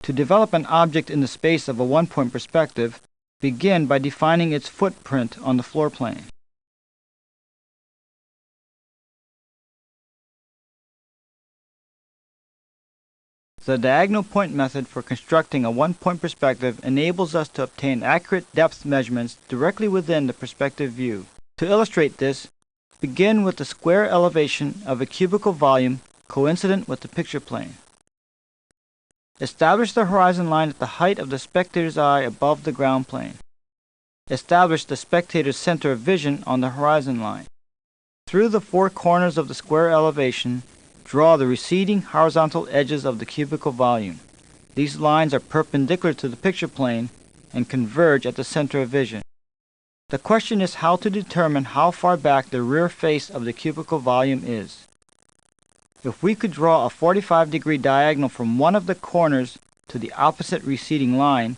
To develop an object in the space of a one-point perspective, begin by defining its footprint on the floor plane. The diagonal point method for constructing a one-point perspective enables us to obtain accurate depth measurements directly within the perspective view. To illustrate this, begin with the square elevation of a cubical volume coincident with the picture plane. Establish the horizon line at the height of the spectator's eye above the ground plane. Establish the spectator's center of vision on the horizon line. Through the four corners of the square elevation, draw the receding horizontal edges of the cubical volume. These lines are perpendicular to the picture plane and converge at the center of vision. The question is how to determine how far back the rear face of the cubical volume is. If we could draw a 45-degree diagonal from one of the corners to the opposite receding line,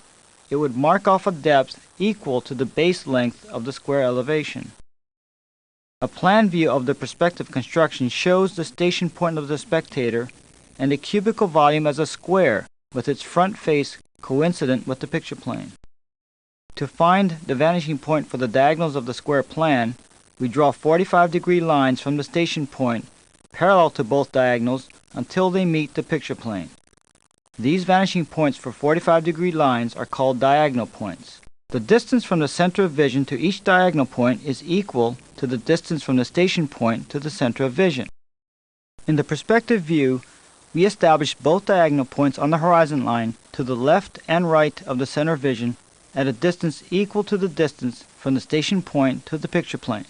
it would mark off a depth equal to the base length of the square elevation. A plan view of the perspective construction shows the station point of the spectator and the cubical volume as a square with its front face coincident with the picture plane. To find the vanishing point for the diagonals of the square plan, we draw 45-degree lines from the station point parallel to both diagonals until they meet the picture plane. These vanishing points for 45-degree lines are called diagonal points. The distance from the center of vision to each diagonal point is equal to the distance from the station point to the center of vision. In the perspective view, we establish both diagonal points on the horizon line to the left and right of the center of vision at a distance equal to the distance from the station point to the picture plane.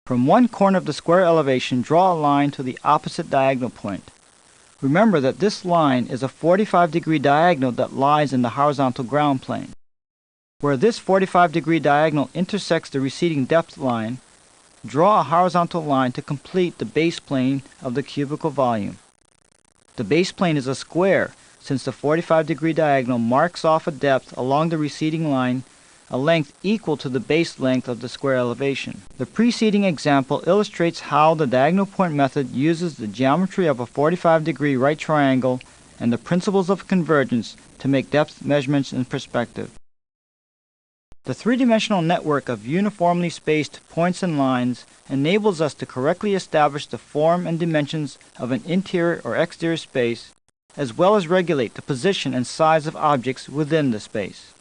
From one corner of the square elevation, draw a line to the opposite diagonal point. Remember that this line is a 45-degree diagonal that lies in the horizontal ground plane. Where this 45-degree diagonal intersects the receding depth line, draw a horizontal line to complete the base plane of the cubical volume. The base plane is a square since the 45-degree diagonal marks off a depth along the receding line, a length equal to the base length of the square elevation. The preceding example illustrates how the diagonal point method uses the geometry of a 45-degree right triangle and the principles of convergence to make depth measurements in perspective. The three-dimensional network of uniformly spaced points and lines enables us to correctly establish the form and dimensions of an interior or exterior space, as well as regulate the position and size of objects within the space.